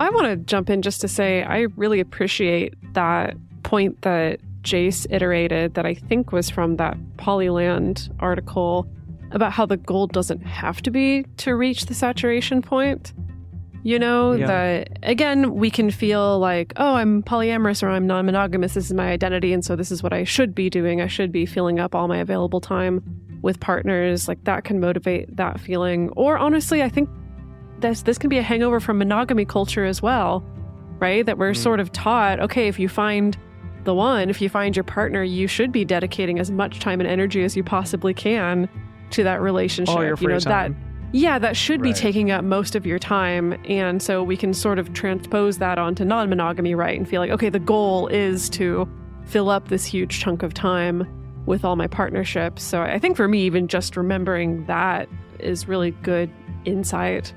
I want to jump in just to say I really appreciate that point that Jase iterated that I think was from that Polyland article about how the goal doesn't have to be to reach the saturation point. That, again, we can feel like, oh, I'm polyamorous or I'm non-monogamous. This is my identity. And so this is what I should be doing. I should be filling up all my available time with partners. Like that can motivate that feeling. Or honestly, I think this can be a hangover from monogamy culture as well, right? That we're sort of taught, okay, if you find the one, if you find your partner, you should be dedicating as much time and energy as you possibly can to that relationship. All your free time. That should be taking up most of your time. And so we can sort of transpose that onto non-monogamy, right? And feel like, okay, the goal is to fill up this huge chunk of time with all my partnerships. So I think for me, even just remembering that is really good insight.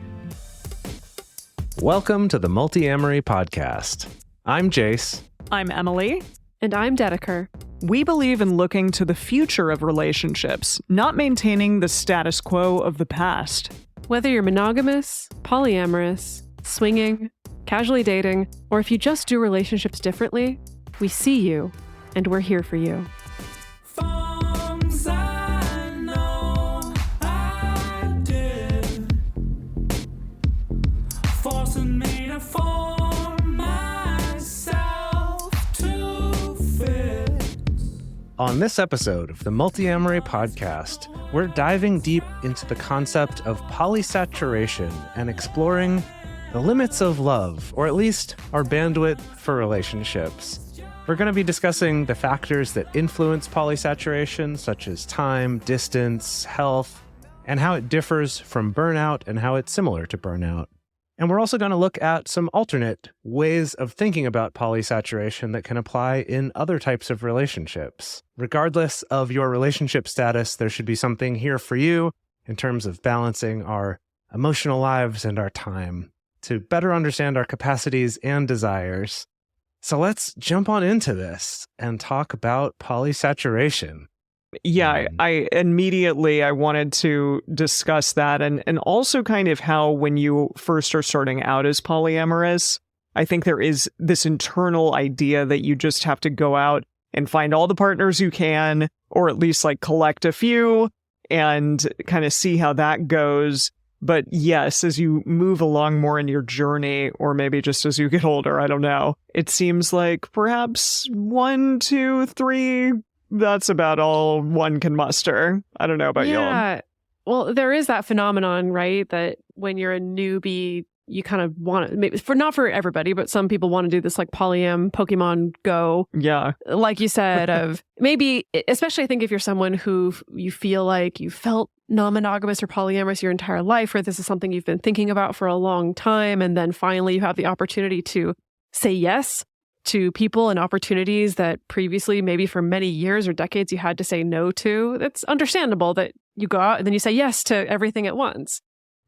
Welcome to the Multiamory podcast. I'm Jase. I'm Emily. And I'm Dedeker. We believe in looking to the future of relationships, not maintaining the status quo of the past. Whether you're monogamous, polyamorous, swinging, casually dating, or if you just do relationships differently, we see you, and we're here for you. On this episode of the Multiamory podcast, we're diving deep into the concept of polysaturation and exploring the limits of love, or at least our bandwidth for relationships. We're going to be discussing the factors that influence polysaturation, such as time, distance, health, and how it differs from burnout and how it's similar to burnout. And we're also going to look at some alternate ways of thinking about polysaturation that can apply in other types of relationships. Regardless of your relationship status, there should be something here for you in terms of balancing our emotional lives and our time to better understand our capacities and desires. So let's jump on into this and talk about polysaturation. Yeah, I immediately wanted to discuss that and also kind of how when you first are starting out as polyamorous, I think there is this internal idea that you just have to go out and find all the partners you can, or at least like collect a few and kind of see how that goes. But yes, as you move along more in your journey, or maybe just as you get older, I don't know, it seems like perhaps 1, 2, 3... that's about all one can muster. I don't know about y'all. Well, there is that phenomenon, right? That when you're a newbie, you kind of want to, maybe not for everybody, but some people want to do this like polyam Pokemon Go. Yeah. Like you said, of maybe, especially I think if you're someone who you feel like you felt non-monogamous or polyamorous your entire life, or this is something you've been thinking about for a long time, and then finally you have the opportunity to say yes to people and opportunities that previously, maybe for many years or decades, you had to say no to. It's understandable that you go out and then you say yes to everything at once.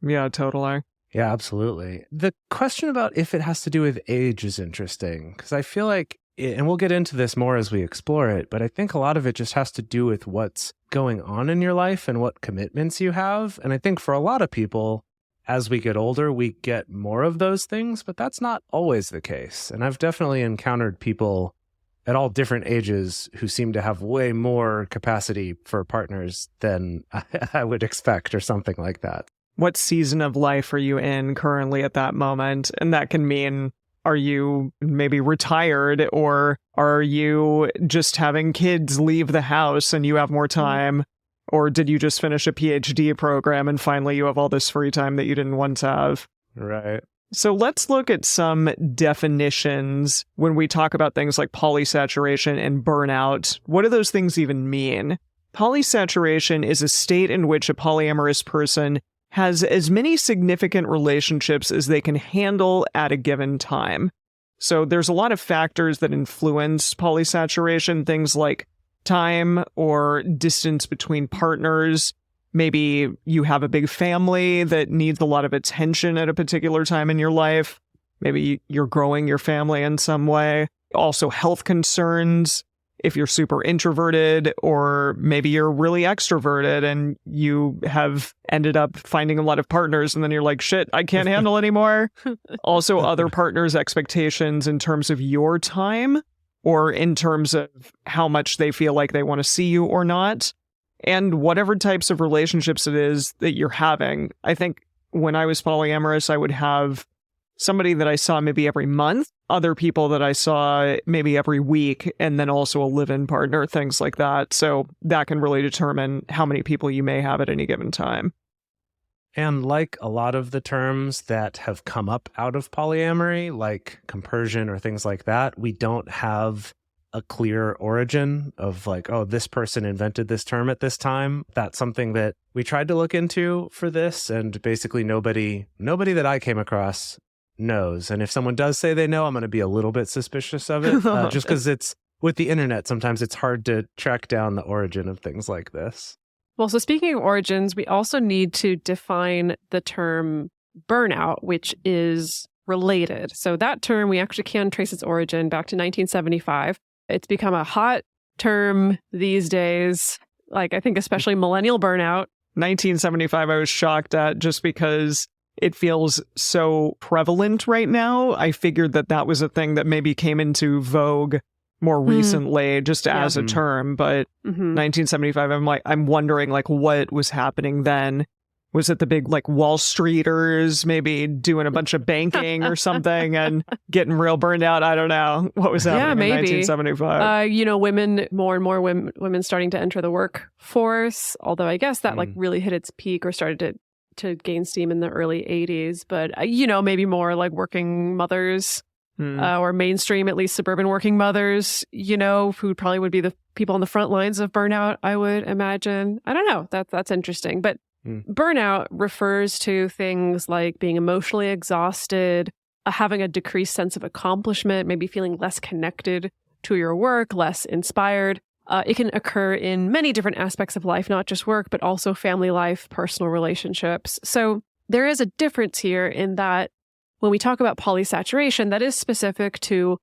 Yeah, totally. Yeah, absolutely. The question about if it has to do with age is interesting, because I feel like, and we'll get into this more as we explore it, but I think a lot of it just has to do with what's going on in your life and what commitments you have. And I think for a lot of people, as we get older, we get more of those things, but that's not always the case. And I've definitely encountered people at all different ages who seem to have way more capacity for partners than I would expect, or something like that. What season of life are you in currently at that moment? And that can mean, are you maybe retired, or are you just having kids leave the house and you have more time? Or did you just finish a PhD program and finally you have all this free time that you didn't once have? Right. So let's look at some definitions when we talk about things like polysaturation and burnout. What do those things even mean? Polysaturation is a state in which a polyamorous person has as many significant relationships as they can handle at a given time. So there's a lot of factors that influence polysaturation, things like time or distance between partners. Maybe you have a big family that needs a lot of attention at a particular time in your life. Maybe you're growing your family in some way. Also health concerns if you're super introverted, or maybe you're really extroverted and you have ended up finding a lot of partners and then you're like, shit, I can't handle anymore. Also, other partners' expectations in terms of your time or in terms of how much they feel like they want to see you or not. And whatever types of relationships it is that you're having. I think when I was polyamorous, I would have somebody that I saw maybe every month, other people that I saw maybe every week, and then also a live-in partner, things like that. So that can really determine how many people you may have at any given time. And like a lot of the terms that have come up out of polyamory, like compersion or things like that, we don't have a clear origin of like, oh, this person invented this term at this time. That's something that we tried to look into for this, and basically nobody that I came across knows. And if someone does say they know, I'm going to be a little bit suspicious of it, just because it's with the internet, sometimes it's hard to track down the origin of things like this. Well, so speaking of origins, we also need to define the term burnout, which is related. So that term, we actually can trace its origin back to 1975. It's become a hot term these days, like I think especially millennial burnout. 1975, I was shocked at just because it feels so prevalent right now. I figured that that was a thing that maybe came into vogue more recently, just as a term. But 1975, I'm wondering like what was happening then. Was it the big like Wall Streeters maybe doing a bunch of banking or something and getting real burned out? I don't know what was happening in 1975. Women, more and more women starting to enter the workforce. Although I guess that like really hit its peak or started to gain steam in the early 80s. But, maybe more like working mothers or mainstream, at least suburban working mothers, who probably would be the people on the front lines of burnout, I would imagine. I don't know. That's interesting. But burnout refers to things like being emotionally exhausted, having a decreased sense of accomplishment, maybe feeling less connected to your work, less inspired. It can occur in many different aspects of life, not just work, but also family life, personal relationships. So there is a difference here in that when we talk about polysaturation, that is specific to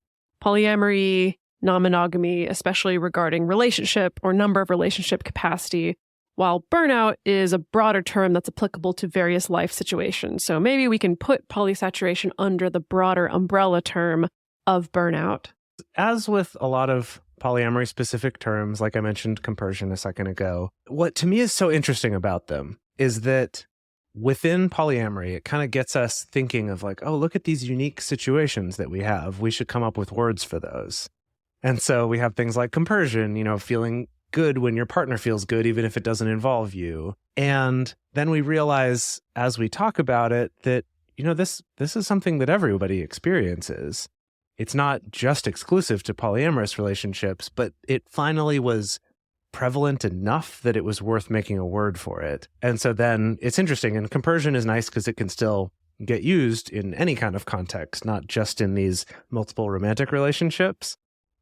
polyamory, non-monogamy, especially regarding relationship or number of relationship capacity, while burnout is a broader term that's applicable to various life situations. So maybe we can put polysaturation under the broader umbrella term of burnout. As with a lot of polyamory specific terms, like I mentioned compersion a second ago, what to me is so interesting about them is that within polyamory, it kind of gets us thinking of like, oh, look at these unique situations that we have. We should come up with words for those. And so we have things like compersion, feeling good when your partner feels good, even if it doesn't involve you. And then we realize as we talk about it that, this is something that everybody experiences. It's not just exclusive to polyamorous relationships, but it finally was prevalent enough that it was worth making a word for it. And so then it's interesting. And compersion is nice because it can still get used in any kind of context, not just in these multiple romantic relationships.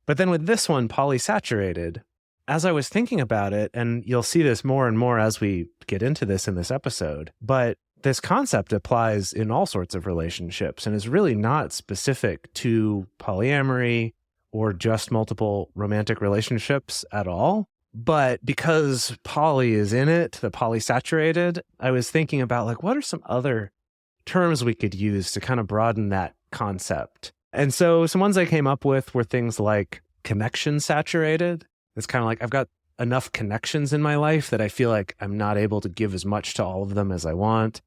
But then with this one, polysaturated, as I was thinking about it, and you'll see this more and more as we get into this in this episode, but this concept applies in all sorts of relationships and is really not specific to polyamory or just multiple romantic relationships at all. But because poly is in it, the polysaturated, I was thinking about like, what are some other terms we could use to kind of broaden that concept? And so some ones I came up with were things like connection saturated. It's kind of like I've got enough connections in my life that I feel like I'm not able to give as much to all of them as I want.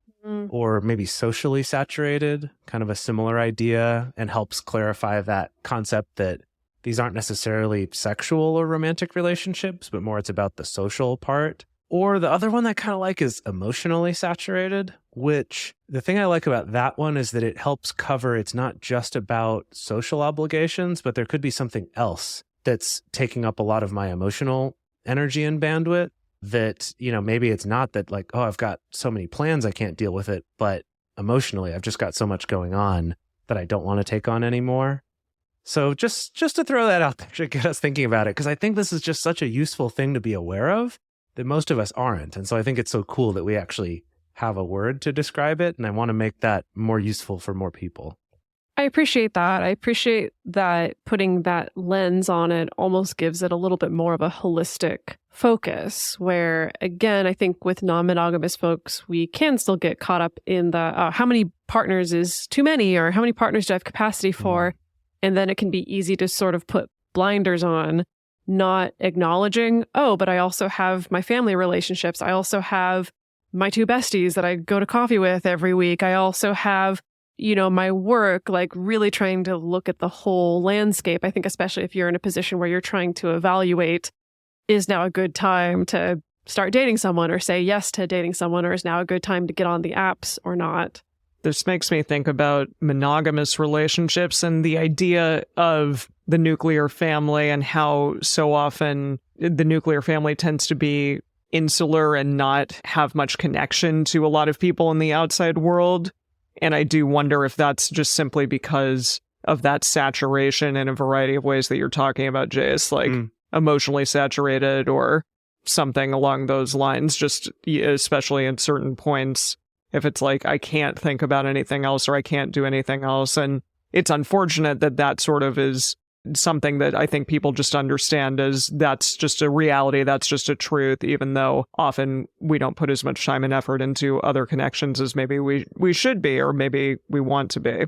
Or maybe socially saturated, kind of a similar idea, and helps clarify that concept that these aren't necessarily sexual or romantic relationships, but more it's about the social part. Or the other one that I kind of like is emotionally saturated, which the thing I like about that one is that it helps cover it's not just about social obligations, but there could be something else that's taking up a lot of my emotional energy and bandwidth. That, maybe it's not that like, oh, I've got so many plans, I can't deal with it. But emotionally, I've just got so much going on that I don't want to take on anymore. So just to throw that out there to get us thinking about it, because I think this is just such a useful thing to be aware of that most of us aren't. And so I think it's so cool that we actually have a word to describe it. And I want to make that more useful for more people. I appreciate that. I appreciate that putting that lens on it almost gives it a little bit more of a holistic focus, where, again, I think with non-monogamous folks, we can still get caught up in the how many partners is too many, or how many partners do I have capacity for? And then it can be easy to sort of put blinders on, not acknowledging, oh, but I also have my family relationships. I also have my two besties that I go to coffee with every week. I also have, my work, like really trying to look at the whole landscape. I think especially if you're in a position where you're trying to evaluate, is now a good time to start dating someone or say yes to dating someone, or is now a good time to get on the apps or not? This makes me think about monogamous relationships and the idea of the nuclear family, and how so often the nuclear family tends to be insular and not have much connection to a lot of people in the outside world. And I do wonder if that's just simply because of that saturation in a variety of ways that you're talking about, Jase, like emotionally saturated or something along those lines, just especially at certain points, if it's like, I can't think about anything else or I can't do anything else. And it's unfortunate that that sort of is something that I think people just understand as that's just a reality, that's just a truth, even though often we don't put as much time and effort into other connections as maybe we should be, or maybe we want to be.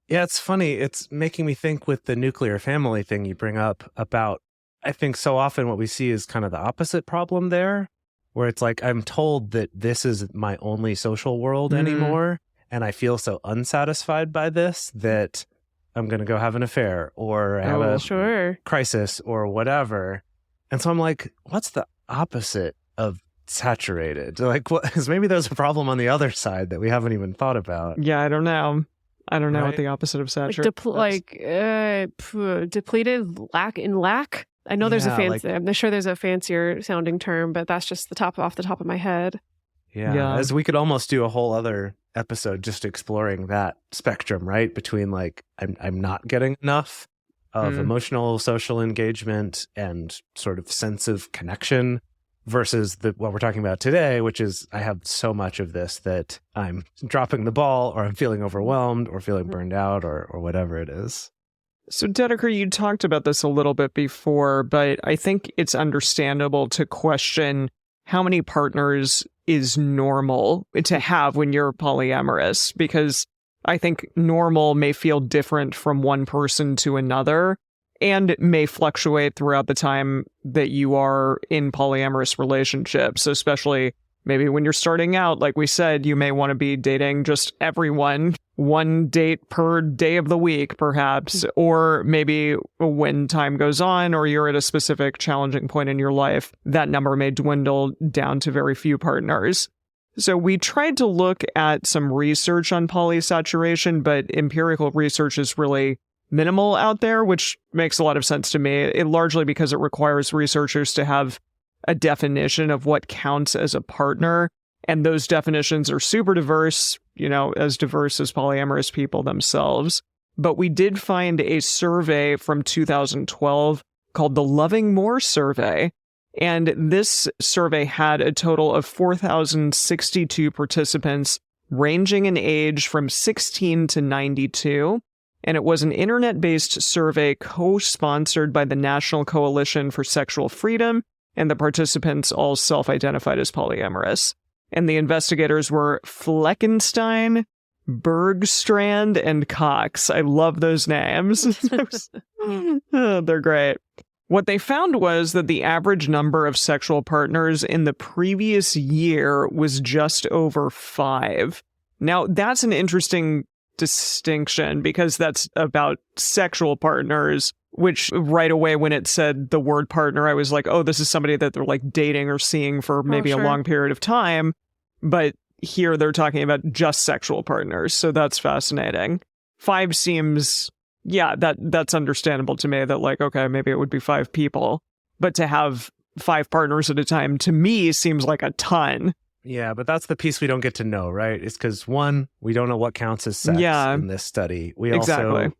Yeah, it's funny. It's making me think with the nuclear family thing you bring up about, I think so often what we see is kind of the opposite problem there, where it's like, I'm told that this is my only social world anymore, and I feel so unsatisfied by this that I'm going to go have an affair or have a crisis or whatever. And so I'm like, what's the opposite of saturated? Like, what? Because maybe there's a problem on the other side that we haven't even thought about. Yeah, I don't know. What the opposite of saturated depleted, lack. I know there's a fancy. I'm sure there's a fancier sounding term, but that's just off the top of my head. Yeah, as we could almost do a whole other episode just exploring that spectrum, right? Between like, I'm not getting enough of emotional, social engagement and sort of sense of connection versus what we're talking about today, which is I have so much of this that I'm dropping the ball, or I'm feeling overwhelmed, or feeling burned out, or whatever it is. So Dedeker, you talked about this a little bit before, but I think it's understandable to question how many partners is normal to have when you're polyamorous, because I think normal may feel different from one person to another, and may fluctuate throughout the time that you are in polyamorous relationships, especially maybe when you're starting out. Like we said, you may want to be dating just everyone, one date per day of the week, perhaps, or maybe when time goes on, or you're at a specific challenging point in your life, that number may dwindle down to very few partners. So we tried to look at some research on polysaturation, but empirical research is really minimal out there, which makes a lot of sense to me, largely because it requires researchers to have a definition of what counts as a partner. And those definitions are super diverse, as diverse as polyamorous people themselves. But we did find a survey from 2012 called the Loving More Survey. And this survey had a total of 4,062 participants ranging in age from 16 to 92. And it was an internet-based survey co-sponsored by the National Coalition for Sexual Freedom, and the participants all self-identified as polyamorous. And the investigators were Fleckenstein, Bergstrand, and Cox. I love those names. They're great. What they found was that the average number of sexual partners in the previous year was just over 5. Now, that's an interesting distinction, because that's about sexual partners, which right away when it said the word partner, I was like, oh, this is somebody that they're like dating or seeing for maybe a long period of time. But here they're talking about just sexual partners. So that's fascinating. 5 seems, that's understandable to me, that like, okay, maybe it would be 5 people. But to have 5 partners at a time, to me, seems like a ton. Yeah, but that's the piece we don't get to know, right? It's because, one, we don't know what counts as sex in this study. We also,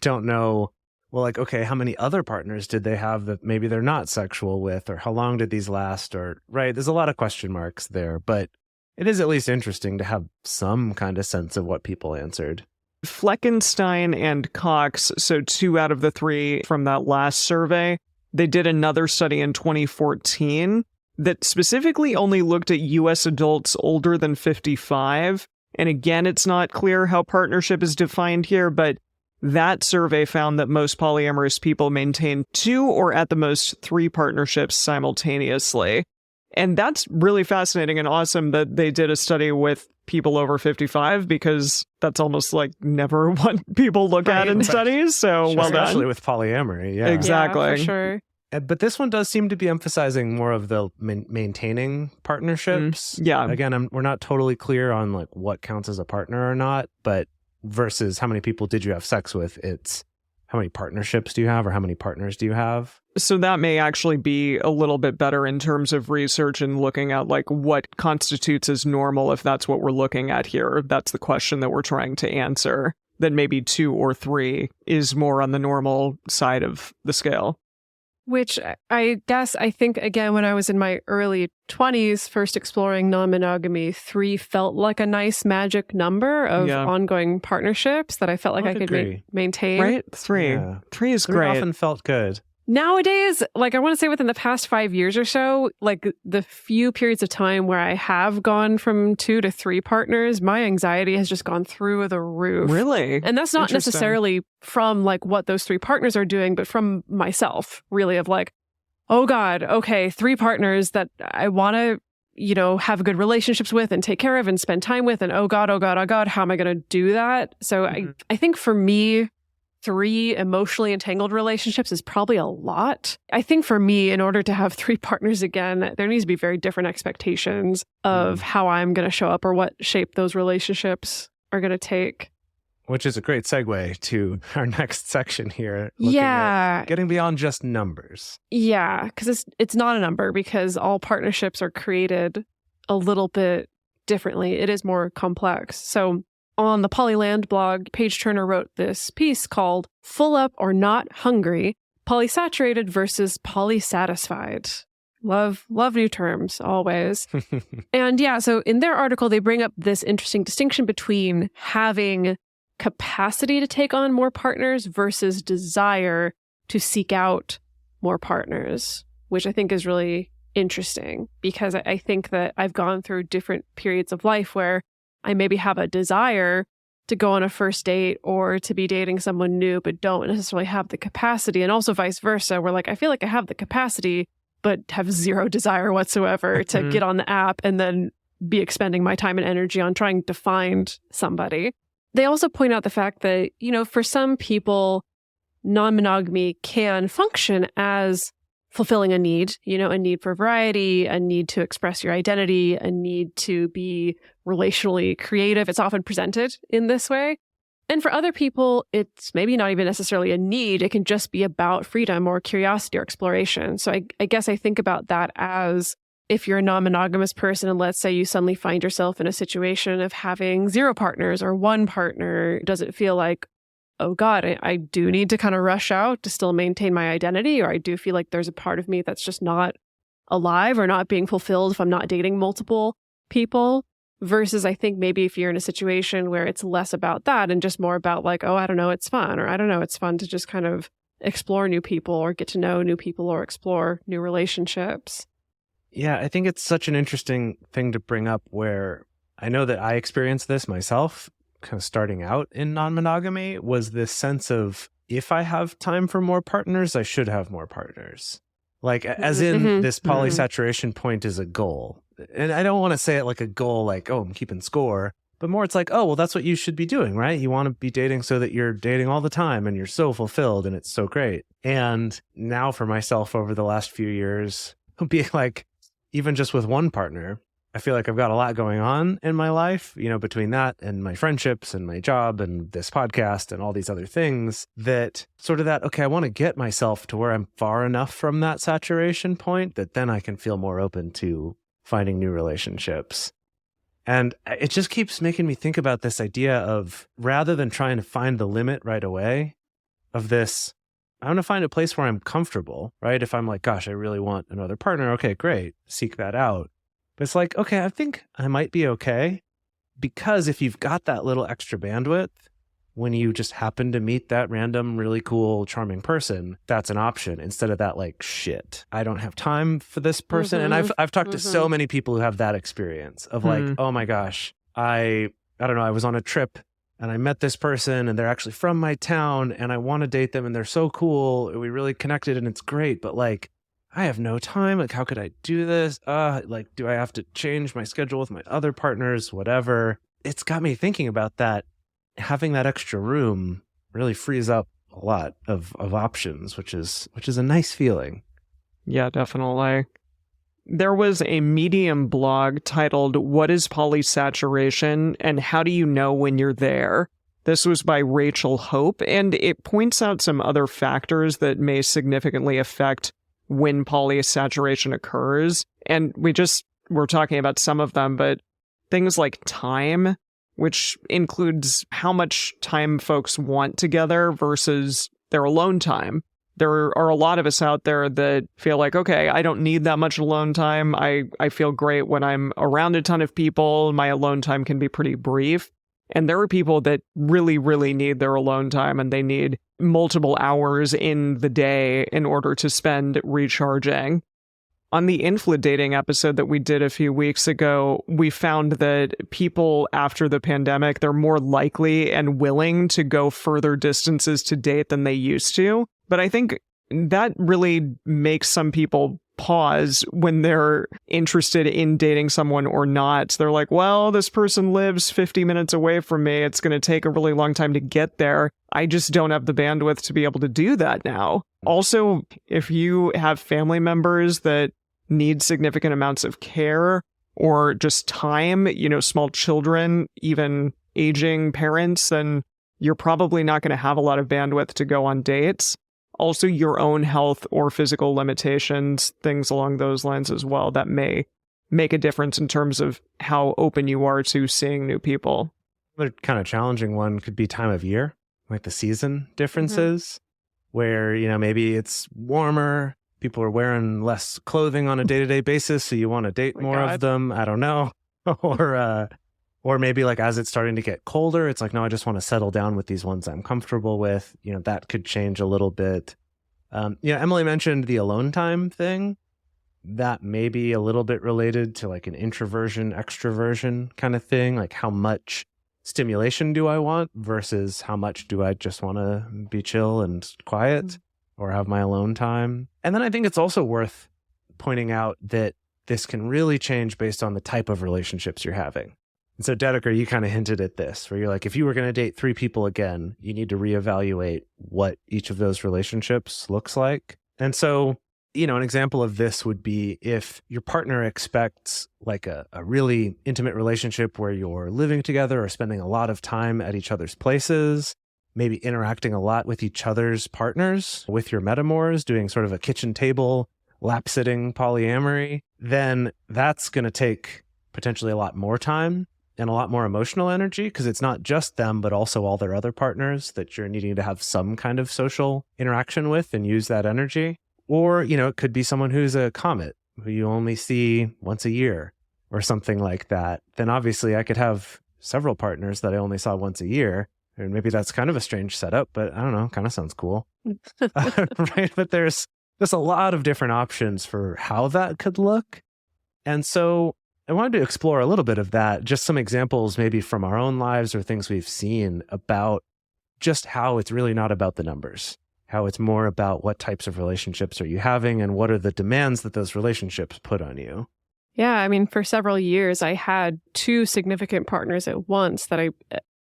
don't know, well, like, okay, how many other partners did they have that maybe they're not sexual with, or how long did these last, or, right? There's a lot of question marks there, but it is at least interesting to have some kind of sense of what people answered. Fleckenstein and Cox, so 2 out of the 3 from that last survey, they did another study in 2014 that specifically only looked at U.S. adults older than 55. And again, it's not clear how partnership is defined here, but that survey found that most polyamorous people maintain 2 or at the most 3 partnerships simultaneously. And that's really fascinating and awesome that they did a study with people over 55, because that's almost like never what people look at in studies. So well done. Especially with polyamory. Yeah, exactly. Yeah, for sure. But this one does seem to be emphasizing more of the maintaining partnerships. Yeah. Again, we're not totally clear on like what counts as a partner or not, but versus how many people did you have sex with, it's how many partnerships do you have or how many partners do you have? So that may actually be a little bit better in terms of research and looking at like what constitutes as normal, if that's what we're looking at here. That's the question that we're trying to answer. Then maybe 2 or 3 is more on the normal side of the scale. Which I guess, I think, again, when I was in my early 20s, first exploring non-monogamy, 3 felt like a nice magic number of ongoing partnerships that I felt like I could maintain. Right? 3. Yeah. 3 is 3 great. often felt good. Nowadays, like I want to say within the past 5 years or so, like the few periods of time where I have gone from 2 to 3 partners, my anxiety has just gone through the roof. Really? And that's not necessarily from like what those 3 partners are doing, but from myself, really, of like, oh God, okay, 3 partners that I want to, you know, have good relationships with and take care of and spend time with. And oh God, how am I going to do that? So I think for me, 3 emotionally entangled relationships is probably a lot. I think for me, in order to have 3 partners again, there needs to be very different expectations of how I'm going to show up or what shape those relationships are going to take. Which is a great segue to our next section here. At getting beyond just numbers. Yeah, because it's not a number, because all partnerships are created a little bit differently. It is more complex. So on the Polyland blog, Paige Turner wrote this piece called Full Up or Not Hungry, Polysaturated versus Polysatisfied. Love new terms, always. And yeah, so in their article, they bring up this interesting distinction between having capacity to take on more partners versus desire to seek out more partners, which I think is really interesting, because I think that I've gone through different periods of life where I maybe have a desire to go on a first date or to be dating someone new, but don't necessarily have the capacity. And also vice versa, where like, I feel like I have the capacity, but have zero desire whatsoever to get on the app and then be expending my time and energy on trying to find somebody. They also point out the fact that, you know, for some people, non-monogamy can function as fulfilling a need, you know, a need for variety, a need to express your identity, a need to be relationally creative. It's often presented in this way. And for other people, it's maybe not even necessarily a need. It can just be about freedom or curiosity or exploration. So I guess I think about that as if you're a non-monogamous person and let's say you suddenly find yourself in a situation of having 0 partners or 1 partner, does it feel like, oh God, I do need to kind of rush out to still maintain my identity, or I do feel like there's a part of me that's just not alive or not being fulfilled if I'm not dating multiple people? Versus I think maybe if you're in a situation where it's less about that and just more about like, oh, I don't know, it's fun, or I don't know, it's fun to just kind of explore new people or get to know new people or explore new relationships. Yeah, I think it's such an interesting thing to bring up, where I know that I experienced this myself, kind of starting out in non-monogamy, was this sense of, if I have time for more partners, I should have more partners. Like, as in this polysaturation point is a goal. And I don't want to say it like a goal, like, oh, I'm keeping score, but more it's like, oh, well, that's what you should be doing, right? You want to be dating so that you're dating all the time and you're so fulfilled and it's so great. And now for myself over the last few years, being like, even just with 1 partner, I feel like I've got a lot going on in my life, you know, between that and my friendships and my job and this podcast and all these other things, that sort of that, okay, I want to get myself to where I'm far enough from that saturation point that then I can feel more open to finding new relationships. And it just keeps making me think about this idea of, rather than trying to find the limit right away, of this, I want to find a place where I'm comfortable, right? If I'm like, gosh, I really want another partner, okay, great, seek that out. But it's like, okay, I think I might be okay, because if you've got that little extra bandwidth, when you just happen to meet that random, really cool, charming person, that's an option instead of that like, shit, I don't have time for this person. And I've talked to so many people who have that experience of like, oh my gosh, I don't know, I was on a trip and I met this person and they're actually from my town and I want to date them and they're so cool. We really connected and it's great. But like, I have no time. Like, how could I do this? Like, do I have to change my schedule with my other partners? Whatever. It's got me thinking about that. Having that extra room really frees up a lot of options, which is a nice feeling. Yeah, definitely. There was a Medium blog titled "What is Polysaturation and How Do You Know When You're There?" This was by Rachel Hope, and it points out some other factors that may significantly affect when polysaturation occurs. And we're talking about some of them, but things like time, which includes how much time folks want together versus their alone time. There are a lot of us out there that feel like, okay, I don't need that much alone time. I feel great when I'm around a ton of people. My alone time can be pretty brief. And there are people that really, really need their alone time, and they need multiple hours in the day in order to spend recharging. On the infludating episode that we did a few weeks ago, we found that people after the pandemic, they're more likely and willing to go further distances to date than they used to. But I think that really makes some people pause when they're interested in dating someone or not. They're like, well, this person lives 50 minutes away from me. It's going to take a really long time to get there. I just don't have the bandwidth to be able to do that now. Also, if you have family members that need significant amounts of care or just time, small children, even aging parents, then you're probably not going to have a lot of bandwidth to go on dates. Also, your own health or physical limitations, things along those lines as well, that may make a difference in terms of how open you are to seeing new people. Another kind of challenging one could be time of year, like the season differences, where, maybe it's warmer, people are wearing less clothing on a day-to-day basis, so you want to date more of them. I don't know. Or maybe like as it's starting to get colder, it's like, no, I just want to settle down with these ones I'm comfortable with. That could change a little bit. Emily mentioned the alone time thing. That may be a little bit related to like an introversion, extroversion kind of thing. Like how much stimulation do I want versus how much do I just want to be chill and quiet or have my alone time. And then I think it's also worth pointing out that this can really change based on the type of relationships you're having. And so, Dedeker, you kind of hinted at this, where you're like, if you were going to date 3 people again, you need to reevaluate what each of those relationships looks like. And so, an example of this would be if your partner expects like a really intimate relationship where you're living together or spending a lot of time at each other's places, maybe interacting a lot with each other's partners, with your metamors, doing sort of a kitchen table, lap-sitting polyamory, then that's going to take potentially a lot more time and a lot more emotional energy, because it's not just them, but also all their other partners that you're needing to have some kind of social interaction with and use that energy. Or, it could be someone who's a comet who you only see once a year or something like that. Then obviously I could have several partners that I only saw once a year. And maybe that's kind of a strange setup, but I don't know, kind of sounds cool. Right? But there's a lot of different options for how that could look. And so I wanted to explore a little bit of that, just some examples maybe from our own lives or things we've seen about just how it's really not about the numbers, how it's more about what types of relationships are you having and what are the demands that those relationships put on you. Yeah, I mean, for several years, I had 2 significant partners at once that I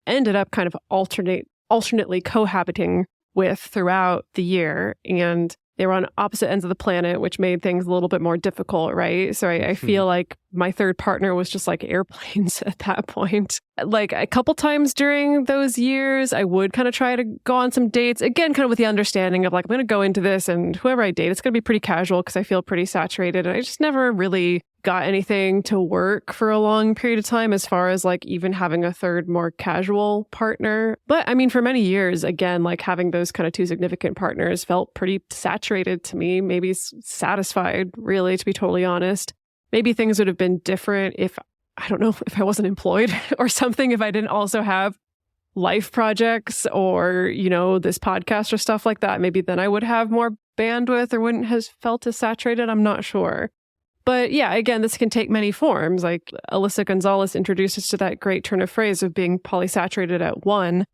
ended up kind of alternately cohabiting with throughout the year. And they were on opposite ends of the planet, which made things a little bit more difficult, right? So I feel like my third partner was just like airplanes at that point. Like a couple times during those years, I would kind of try to go on some dates, again, kind of with the understanding of like, I'm going to go into this and whoever I date, it's going to be pretty casual because I feel pretty saturated. And I just never really got anything to work for a long period of time as far as like even having a third more casual partner. But I mean, for many years, again, like having those kind of 2 significant partners felt pretty saturated to me, maybe satisfied, really, to be totally honest. Maybe things would have been different if I wasn't employed or something, if I didn't also have life projects or, this podcast or stuff like that, maybe then I would have more bandwidth or wouldn't have felt as saturated. I'm not sure. But yeah, again, this can take many forms. Like Alyssa Gonzalez introduced us to that great turn of phrase of being polysaturated at one,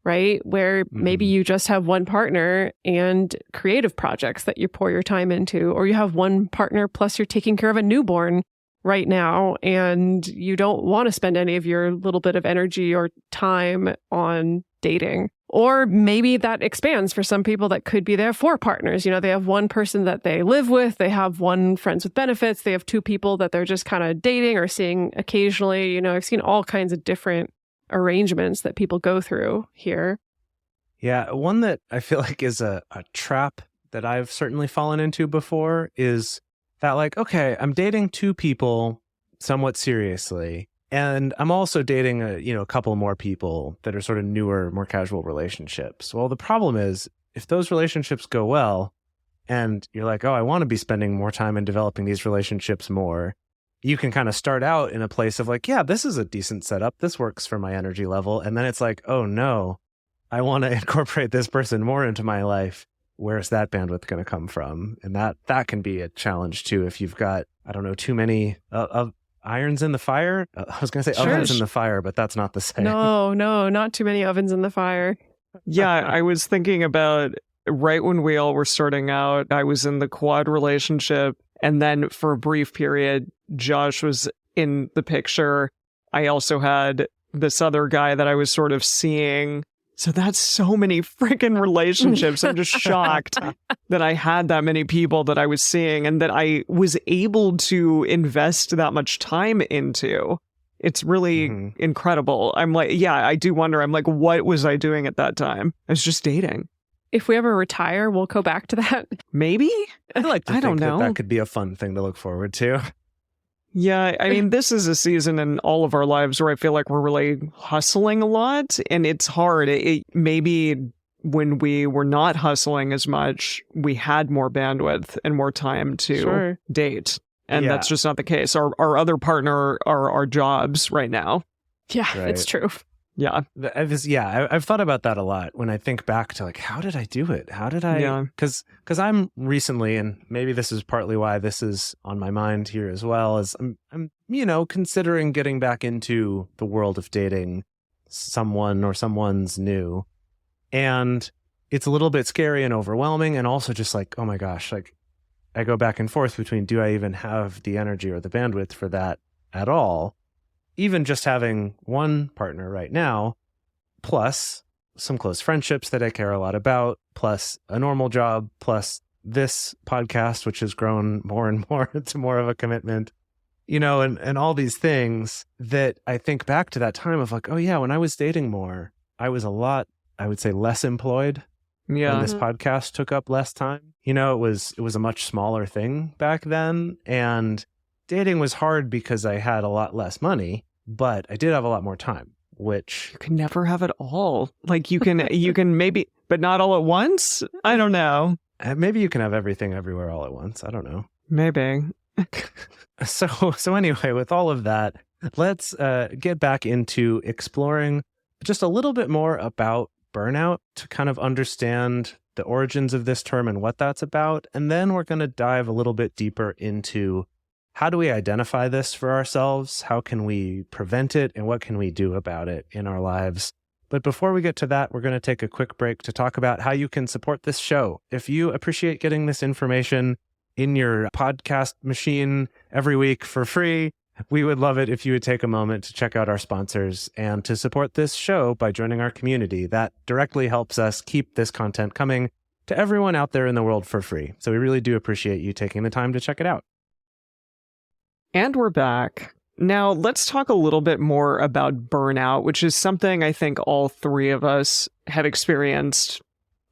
right? Where maybe you just have one partner and creative projects that you pour your time into, or you have one partner plus you're taking care of a newborn right now and you don't want to spend any of your little bit of energy or time on dating. Or maybe that expands for some people that could be their 4 partners. They have one person that they live with, they have one friends with benefits, they have 2 people that they're just kind of dating or seeing occasionally. I've seen all kinds of different arrangements that people go through here. Yeah, one that I feel like is a trap that I've certainly fallen into before is that okay, I'm dating 2 people somewhat seriously. And I'm also dating a couple more people that are sort of newer, more casual relationships. Well, the problem is if those relationships go well and you're like, oh, I want to be spending more time in developing these relationships more, you can kind of start out in a place of yeah, this is a decent setup. This works for my energy level. And then it's oh no, I want to incorporate this person more into my life. Where's that bandwidth going to come from? And that can be a challenge too if you've got, I don't know, too many irons in the fire. I was going to say ovens in the fire, but that's not the same. No, not too many ovens in the fire. Yeah, I was thinking about right when we all were starting out, I was in the quad relationship. And then for a brief period, Josh was in the picture. I also had this other guy that I was sort of seeing. So that's so many freaking relationships. I'm just shocked that I had that many people that I was seeing and that I was able to invest that much time into. It's really incredible. I'm I do wonder. I'm what was I doing at that time? I was just dating. If we ever retire, we'll go back to that. Maybe? I like to I think don't know. that could be a fun thing to look forward to. Yeah, I mean, this is a season in all of our lives where I feel like we're really hustling a lot, and it's hard. Maybe when we were not hustling as much, we had more bandwidth and more time to date, and that's just not the case. Our other partner are our jobs right now. Yeah, it's true. Yeah. I've thought about that a lot when I think back to how did I do it? How did I? Because I'm recently, and maybe this is partly why this is on my mind here as well, is I'm considering getting back into the world of dating someone or someone's new. And it's a little bit scary and overwhelming, and also just oh my gosh, I go back and forth between do I even have the energy or the bandwidth for that at all? Even just having one partner right now, plus some close friendships that I care a lot about, plus a normal job, plus this podcast, which has grown more and more into more of a commitment, and all these things that I think back to that time of oh yeah, when I was dating more, I was a lot, I would say, less employed. Yeah. And this podcast took up less time. It was a much smaller thing back then. And dating was hard because I had a lot less money, but I did have a lot more time, which you can never have it all. You can maybe, but not all at once. I don't know. Maybe you can have everything everywhere all at once. I don't know. Maybe. So anyway, with all of that, let's get back into exploring just a little bit more about burnout to kind of understand the origins of this term and what that's about. And then we're going to dive a little bit deeper into how do we identify this for ourselves? How can we prevent it? And what can we do about it in our lives? But before we get to that, we're going to take a quick break to talk about how you can support this show. If you appreciate getting this information in your podcast machine every week for free, we would love it if you would take a moment to check out our sponsors and to support this show by joining our community. That directly helps us keep this content coming to everyone out there in the world for free. So we really do appreciate you taking the time to check it out. And we're back. Now, let's talk a little bit more about burnout, which is something I think all 3 of us have experienced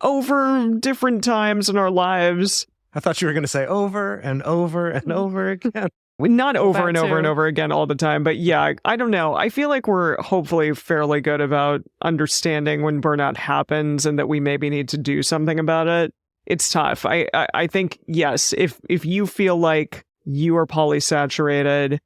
over different times in our lives. I thought you were going to say over and over and over again. Not over and over and over again all the time, but yeah, I don't know. I feel like we're hopefully fairly good about understanding when burnout happens and that we maybe need to do something about it. It's tough. I think, yes, if you feel like you are polysaturated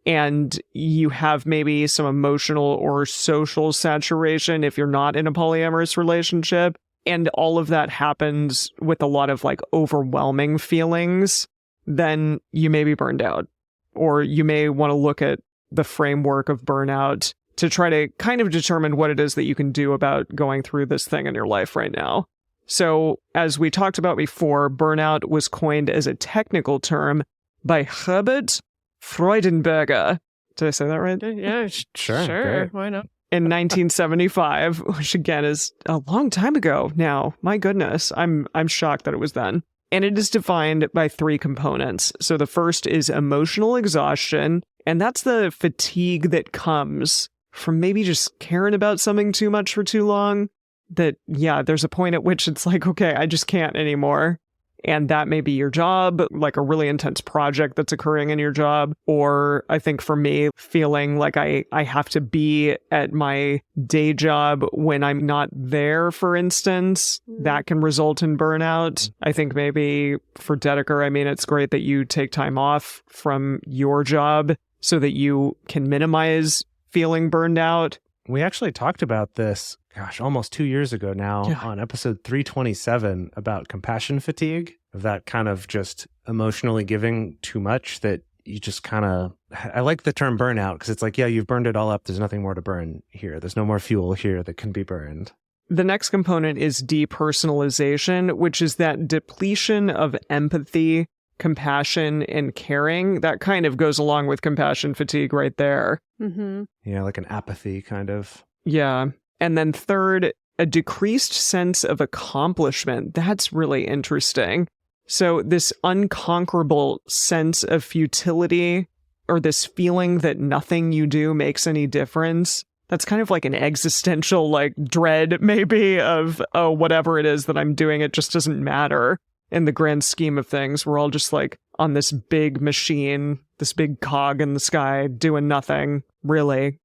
and you have maybe some emotional or social saturation if you're not in a polyamorous relationship. And all of that happens with a lot of like overwhelming feelings, then you may be burned out. Or you may want to look at the framework of burnout to try to kind of determine what it is that you can do about going through this thing in your life right now. So, as we talked about before, burnout was coined as a technical term by Herbert Freudenberger. Did I say that right? Yeah, sure. Why not? In 1975, which again is a long time ago now. My goodness, I'm shocked that it was then. And it is defined by 3 components. So the first is emotional exhaustion, and that's the fatigue that comes from maybe just caring about something too much for too long. That, yeah, there's a point at which it's like, okay, I just can't anymore. And that may be your job, like a really intense project that's occurring in your job. Or I think for me, feeling like I have to be at my day job when I'm not there, for instance, that can result in burnout. I think maybe for Dedeker, I mean, it's great that you take time off from your job so that you can minimize feeling burned out. We actually talked about this, almost 2 years ago now on episode 327 about compassion fatigue, of that kind of just emotionally giving too much that you just kind of, I like the term burnout because it's like, yeah, you've burned it all up. There's nothing more to burn here. There's no more fuel here that can be burned. The next component is depersonalization, which is that depletion of empathy, compassion, and caring. That kind of goes along with compassion fatigue right there. Mm-hmm. Yeah, like an apathy kind of. Yeah. And then third, a decreased sense of accomplishment. That's really interesting. So this unconquerable sense of futility, or this feeling that nothing you do makes any difference, that's kind of like an existential like dread maybe of, oh, whatever it is that I'm doing, it just doesn't matter in the grand scheme of things. We're all just like on this big machine, this big cog in the sky doing nothing, really.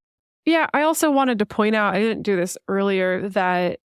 Yeah, I also wanted to point out, I didn't do this earlier, that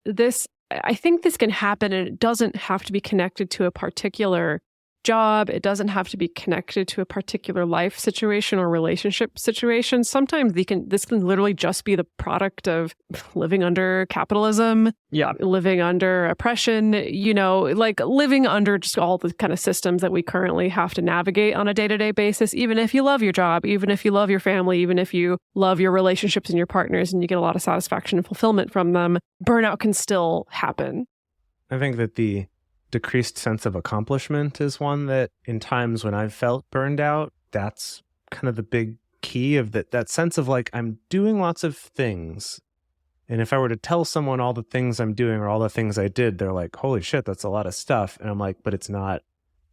I think this can happen and it doesn't have to be connected to a particular job. It doesn't have to be connected to a particular life situation or relationship situation. Sometimes this can literally just be the product of living under capitalism, living under oppression, like living under just all the kind of systems that we currently have to navigate on a day-to-day basis. Even if you love your job, even if you love your family, even if you love your relationships and your partners and you get a lot of satisfaction and fulfillment from them, burnout can still happen. I think that the decreased sense of accomplishment is one that in times when I've felt burned out, that's kind of the big key of that sense of like, I'm doing lots of things. And if I were to tell someone all the things I'm doing or all the things I did, they're like, holy shit, that's a lot of stuff. And I'm like, but it's not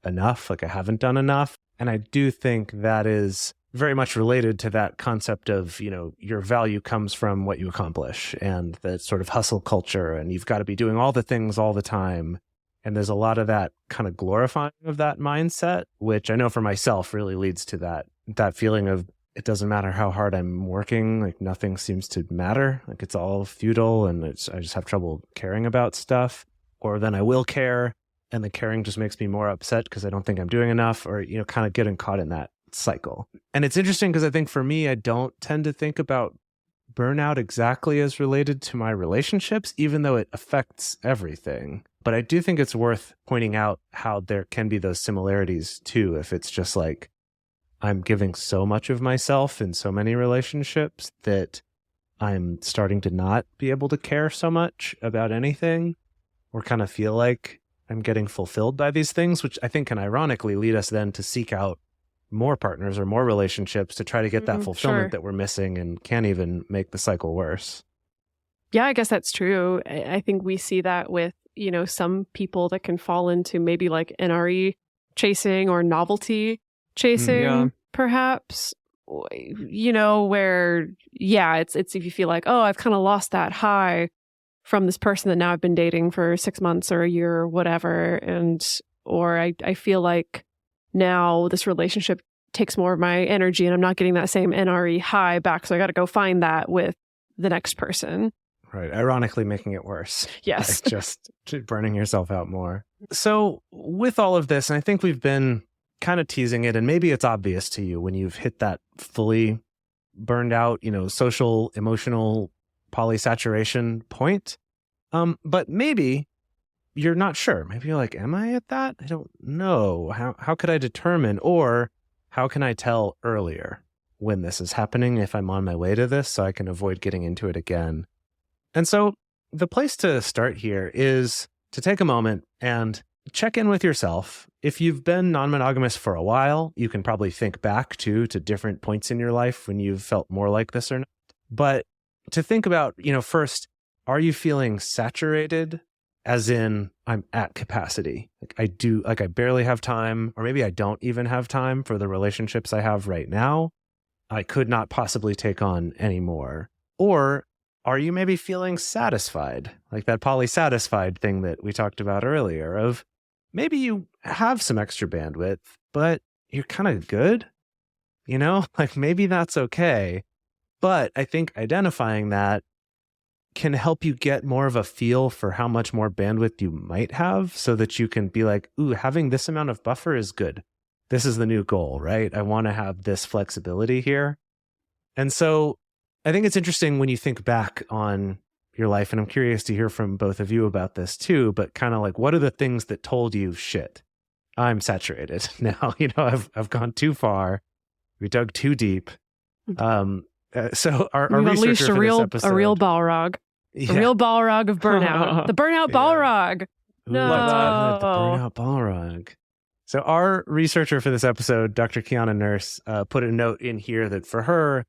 enough. Like I haven't done enough. And I do think that is very much related to that concept of, your value comes from what you accomplish and the sort of hustle culture. And you've got to be doing all the things all the time. And there's a lot of that kind of glorifying of that mindset, which I know for myself really leads to that feeling of it doesn't matter how hard I'm working, like nothing seems to matter. Like it's all futile and I just have trouble caring about stuff. Or then I will care and the caring just makes me more upset because I don't think I'm doing enough or, kind of getting caught in that cycle. And it's interesting because I think for me, I don't tend to think about burnout exactly as related to my relationships, even though it affects everything. But I do think it's worth pointing out how there can be those similarities too, if it's just like, I'm giving so much of myself in so many relationships that I'm starting to not be able to care so much about anything or kind of feel like I'm getting fulfilled by these things, which I think can ironically lead us then to seek out more partners or more relationships to try to get that fulfillment that we're missing and can't even make the cycle worse. Yeah, I guess that's true. I think we see that with, some people that can fall into maybe like NRE chasing or novelty chasing, perhaps, where, it's if you feel like, oh, I've kind of lost that high from this person that now I've been dating for 6 months or a year or whatever. Or I feel like now this relationship takes more of my energy and I'm not getting that same NRE high back. So I got to go find that with the next person. Right. Ironically making it worse. Yes. Like just burning yourself out more. So with all of this, and I think we've been kind of teasing it, and maybe it's obvious to you when you've hit that fully burned out, social, emotional polysaturation point. But maybe you're not sure. Maybe you're like, am I at that? I don't know. How could I determine, or how can I tell earlier when this is happening if I'm on my way to this so I can avoid getting into it again? And so the place to start here is to take a moment and check in with yourself. If you've been non-monogamous for a while, you can probably think back to different points in your life when you've felt more like this or not. But to think about, first, are you feeling saturated? As in, I'm at capacity. I barely have time, or maybe I don't even have time for the relationships I have right now. I could not possibly take on any more. Or are you maybe feeling satisfied? Like that polysatisfied thing that we talked about earlier, of maybe you have some extra bandwidth, but you're kind of good, maybe that's okay. But I think identifying that can help you get more of a feel for how much more bandwidth you might have, so that you can be like, ooh, having this amount of buffer is good. This is the new goal, right? I want to have this flexibility here. And so I think it's interesting when you think back on your life, and I'm curious to hear from both of you about this too, but kind of like, what are the things that told you, shit, I'm saturated now, I've gone too far. We dug too deep. So our researcher for this episode, a real Balrog. Yeah. A real Balrog of burnout. The burnout Balrog. Ooh, No. the burnout Balrog. So our researcher for this episode, Dr. Kiana Nurse, put a note in here that for her,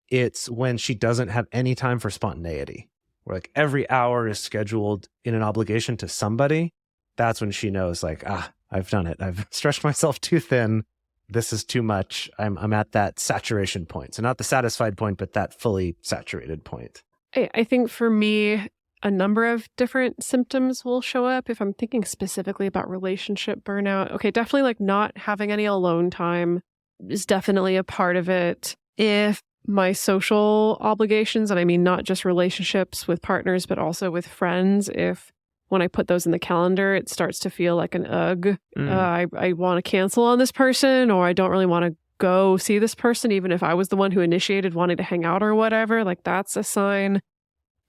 it's when she doesn't have any time for spontaneity, where like every hour is scheduled in an obligation to somebody. That's when she knows, like, I've done it. I've stretched myself too thin. This is too much. I'm at that saturation point. So not the satisfied point, but that fully saturated point. I think for me, a number of different symptoms will show up if I'm thinking specifically about relationship burnout. Okay, definitely like not having any alone time is definitely a part of it. If my social obligations, and I mean not just relationships with partners, but also with friends, if when I put those in the calendar, it starts to feel like an ugh. I want to cancel on this person, or I don't really want to go see this person, even if I was the one who initiated wanting to hang out or whatever. Like that's a sign.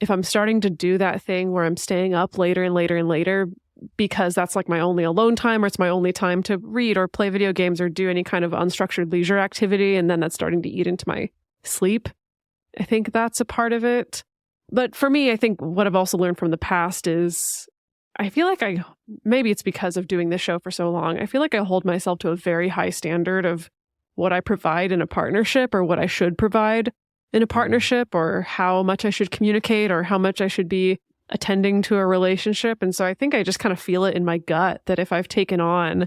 If I'm starting to do that thing where I'm staying up later and later and later because that's like my only alone time, or it's my only time to read or play video games or do any kind of unstructured leisure activity, and then that's starting to eat into my sleep, I think that's a part of it. But for me, I think what I've also learned from the past is I feel like maybe it's because of doing this show for so long, I feel like I hold myself to a very high standard of what I provide in a partnership, or what I should provide in a partnership, or how much I should communicate, or how much I should be attending to a relationship. And so I think I just kind of feel it in my gut that if I've taken on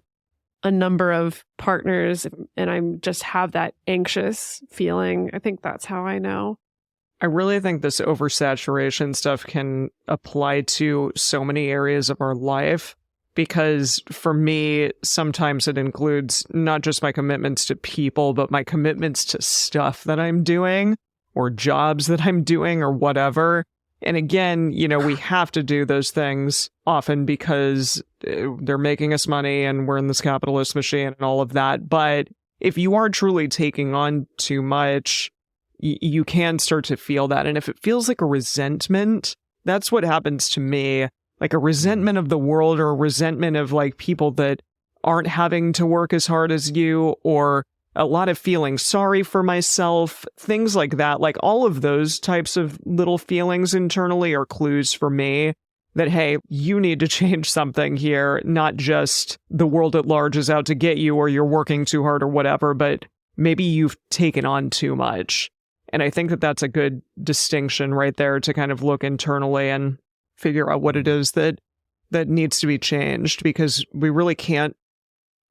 a number of partners and I'm just have that anxious feeling, I think that's how I know. I really think this oversaturation stuff can apply to so many areas of our life, because for me, sometimes it includes not just my commitments to people, but my commitments to stuff that I'm doing, or jobs that I'm doing, or whatever. And again, we have to do those things often because they're making us money and we're in this capitalist machine and all of that. But if you are truly taking on too much, you can start to feel that. And if it feels like a resentment, that's what happens to me. Like a resentment of the world, or a resentment of like people that aren't having to work as hard as you, or a lot of feeling sorry for myself, things like that. Like all of those types of little feelings internally are clues for me that, hey, you need to change something here. Not just the world at large is out to get you, or you're working too hard or whatever, but maybe you've taken on too much. And I think that that's a good distinction right there to kind of look internally and figure out what it is that needs to be changed, because we really can't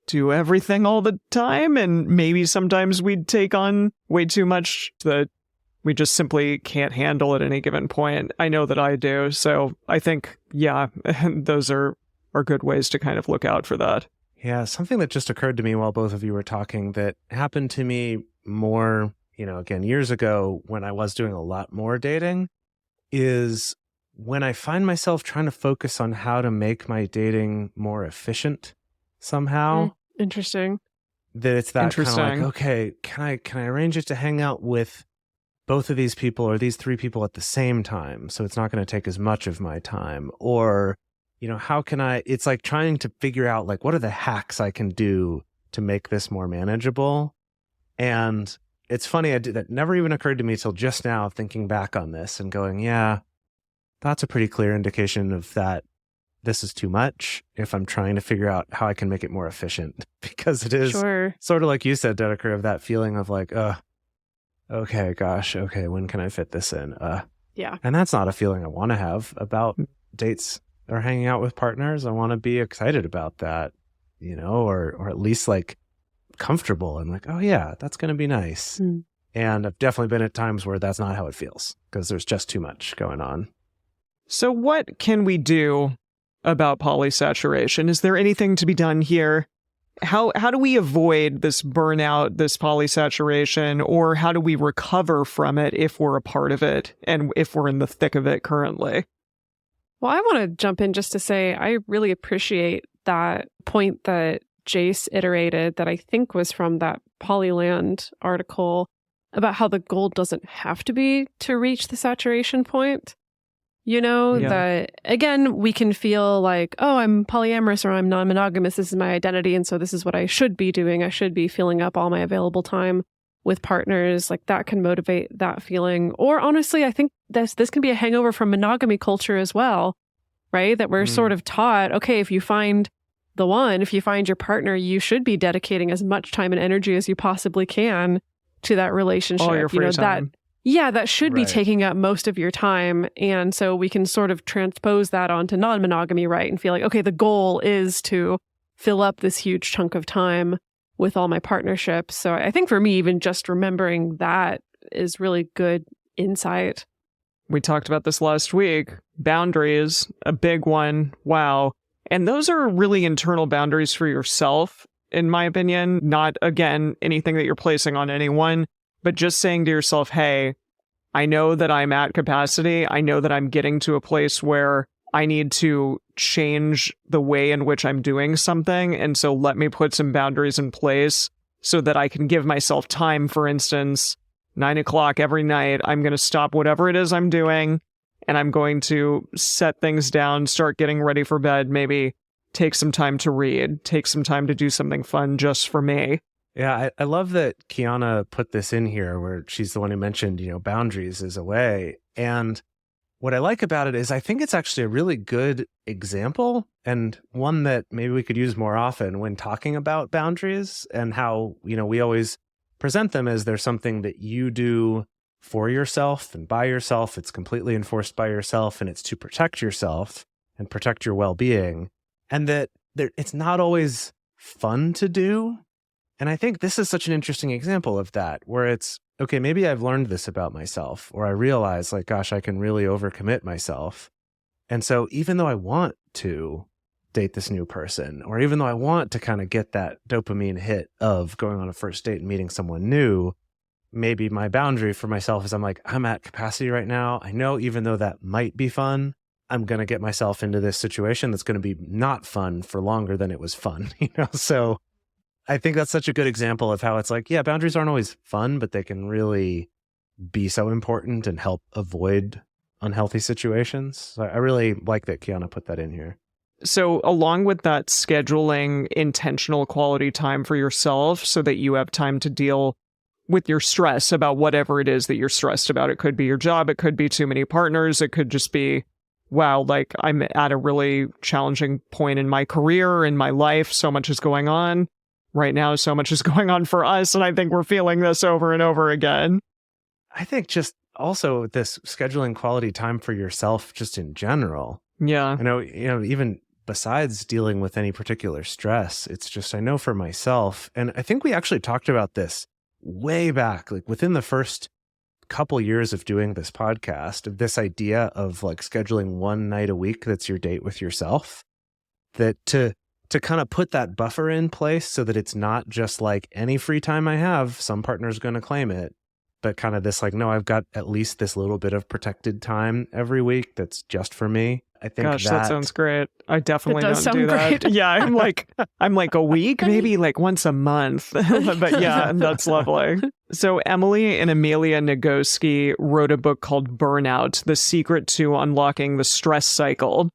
do everything all the time. And maybe sometimes we take on way too much that we just simply can't handle at any given point. I know that I do. So I think, yeah, those are good ways to kind of look out for that. Yeah, something that just occurred to me while both of you were talking that happened to me more, again, years ago when I was doing a lot more dating, is when I find myself trying to focus on how to make my dating more efficient somehow. Interesting. That it's that kind of like, okay, can I arrange it to hang out with both of these people or these three people at the same time, so it's not going to take as much of my time? Or, how can it's like trying to figure out like, what are the hacks I can do to make this more manageable? And it's funny, that never even occurred to me till just now, thinking back on this and going, yeah, that's a pretty clear indication of that this is too much if I'm trying to figure out how I can make it more efficient. Because it is sort of like you said, Dedeker, of that feeling of like, okay, gosh, okay, when can I fit this in? Yeah. And that's not a feeling I want to have about dates or hanging out with partners. I want to be excited about that, or at least like comfortable and like, oh yeah, that's going to be nice. And I've definitely been at times where that's not how it feels because there's just too much going on. So what can we do about polysaturation? Is there anything to be done here? How do we avoid this burnout, this polysaturation, or how do we recover from it if we're a part of it and if we're in the thick of it currently? Well, I want to jump in just to say I really appreciate that point that Jase iterated that I think was from that Polyland article about how the goal doesn't have to be to reach the saturation point. That, again, we can feel like, oh, I'm polyamorous or I'm non-monogamous. This is my identity. And so this is what I should be doing. I should be filling up all my available time with partners. Like that can motivate that feeling. Or honestly, I think this can be a hangover from monogamy culture as well, right? That we're sort of taught, okay, if you find the one, if you find your partner, you should be dedicating as much time and energy as you possibly can to that relationship. All your free time. That should be taking up most of your time. And so we can sort of transpose that onto non-monogamy, right? And feel like, okay, the goal is to fill up this huge chunk of time with all my partnerships. So I think for me, even just remembering that is really good insight. We talked about this last week. Boundaries, a big one. Wow. And those are really internal boundaries for yourself, in my opinion. Not, again, anything that you're placing on anyone. But just saying to yourself, hey, I know that I'm at capacity. I know that I'm getting to a place where I need to change the way in which I'm doing something. And so let me put some boundaries in place so that I can give myself time. For instance, 9:00 every night, I'm going to stop whatever it is I'm doing and I'm going to set things down, start getting ready for bed, maybe take some time to read, take some time to do something fun just for me. Yeah, I love that Kiana put this in here where she's the one who mentioned, boundaries is a way. And what I like about it is I think it's actually a really good example and one that maybe we could use more often when talking about boundaries and how, we always present them as there's something that you do for yourself and by yourself. It's completely enforced by yourself and it's to protect yourself and protect your well-being. And that it's not always fun to do. And I think this is such an interesting example of that, where it's, okay, maybe I've learned this about myself, or I realize like, gosh, I can really overcommit myself. And so even though I want to date this new person, or even though I want to kind of get that dopamine hit of going on a first date and meeting someone new, maybe my boundary for myself is I'm at capacity right now. I know even though that might be fun, I'm going to get myself into this situation that's going to be not fun for longer than it was fun, So I think that's such a good example of how it's like, yeah, boundaries aren't always fun, but they can really be so important and help avoid unhealthy situations. So I really like that Kiana put that in here. So along with that, scheduling intentional quality time for yourself so that you have time to deal with your stress about whatever it is that you're stressed about. It could be your job. It could be too many partners. It could just be, wow, like I'm at a really challenging point in my career, in my life. So much is going on. Right now, so much is going on for us, and I think we're feeling this over and over again. I think just also this scheduling quality time for yourself just in general. Yeah. Even besides dealing with any particular stress, it's just, I know for myself, and I think we actually talked about this way back, like within the first couple years of doing this podcast, of this idea of like scheduling one night a week that's your date with yourself, that to kind of put that buffer in place so that it's not just like any free time I have, some partner's going to claim it, but kind of this like, no, I've got at least this little bit of protected time every week that's just for me. I think that sounds great. I definitely don't do great. that. Yeah, I'm like a week, maybe like once a month. But yeah, that's lovely. So Emily and Amelia Nagoski wrote a book called Burnout, The Secret to Unlocking the Stress Cycle.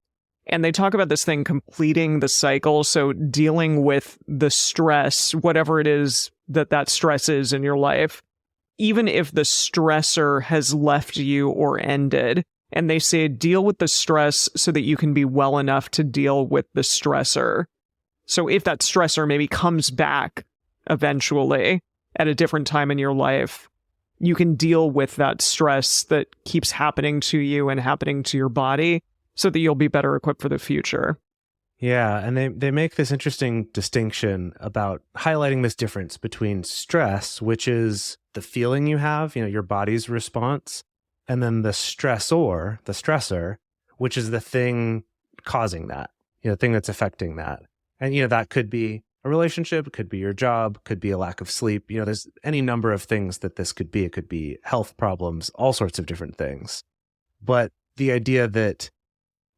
And they talk about this thing, completing the cycle. So dealing with the stress, whatever it is that stress is in your life, even if the stressor has left you or ended. And they say deal with the stress so that you can be well enough to deal with the stressor. So if that stressor maybe comes back eventually at a different time in your life, you can deal with that stress that keeps happening to you and happening to your body so that you'll be better equipped for the future. Yeah, and they make this interesting distinction about highlighting this difference between stress, which is the feeling you have, your body's response, and then the stressor, which is the thing causing that, the thing that's affecting that. And, that could be a relationship, it could be your job, could be a lack of sleep. There's any number of things that this could be. It could be health problems, all sorts of different things. But the idea that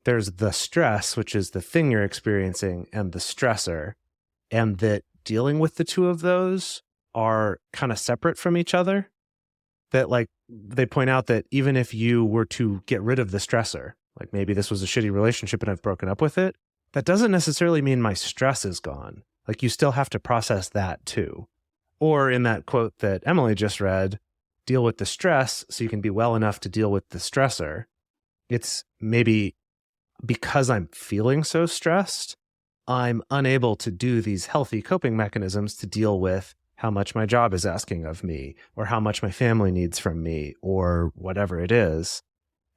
there's the stress, which is the thing you're experiencing, and the stressor, and that dealing with the two of those are kind of separate from each other. That they point out that even if you were to get rid of the stressor, like maybe this was a shitty relationship and I've broken up with it, that doesn't necessarily mean my stress is gone. You still have to process that too. Or in that quote that Emily just read, deal with the stress so you can be well enough to deal with the stressor. It's maybe because I'm feeling so stressed, I'm unable to do these healthy coping mechanisms to deal with how much my job is asking of me, or how much my family needs from me, or whatever it is.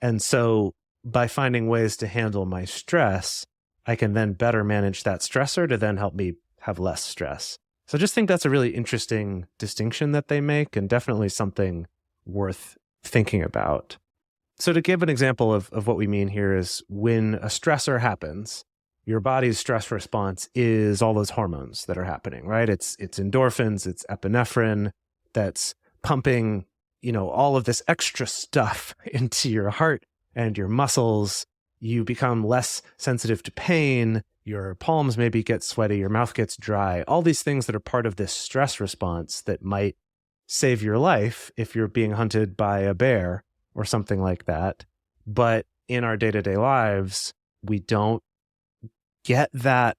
And so by finding ways to handle my stress, I can then better manage that stressor to then help me have less stress. So I just think that's a really interesting distinction that they make, and definitely something worth thinking about. So to give an example of what we mean here is when a stressor happens, your body's stress response is all those hormones that are happening, right? It's endorphins, it's epinephrine that's pumping, all of this extra stuff into your heart and your muscles. You become less sensitive to pain. Your palms maybe get sweaty, your mouth gets dry, all these things that are part of this stress response that might save your life if you're being hunted by a bear or something like that. But in our day-to-day lives, we don't get that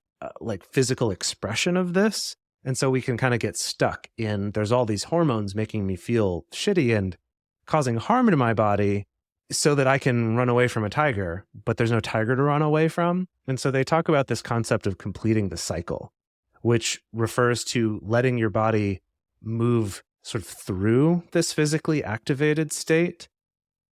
physical expression of this. And so we can kind of get stuck in, there's all these hormones making me feel shitty and causing harm to my body so that I can run away from a tiger, but there's no tiger to run away from. And so they talk about this concept of completing the cycle, which refers to letting your body move sort of through this physically activated state,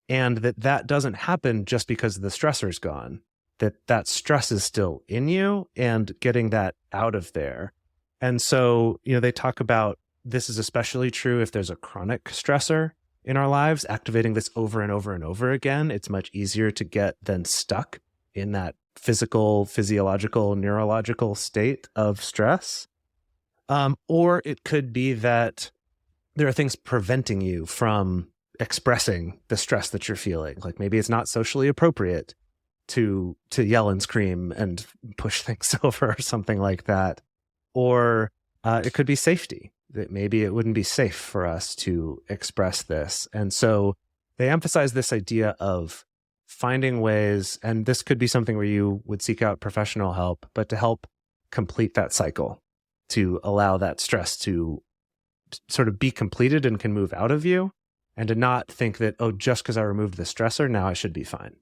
and that doesn't happen just because the stressor's gone, that stress is still in you and getting that out of there. And so, they talk about this is especially true if there's a chronic stressor in our lives, activating this over and over and over again. It's much easier to get then stuck in that physical, physiological, neurological state of stress. Or it could be that there are things preventing you from expressing the stress that you're feeling. Like maybe it's not socially appropriate to yell and scream and push things over or something like that. Or it could be safety, that maybe it wouldn't be safe for us to express this. And so they emphasize this idea of finding ways, and this could be something where you would seek out professional help, but to help complete that cycle, to allow that stress to sort of be completed and can move out of you, and to not think that, oh, just because I removed the stressor, now I should be fine.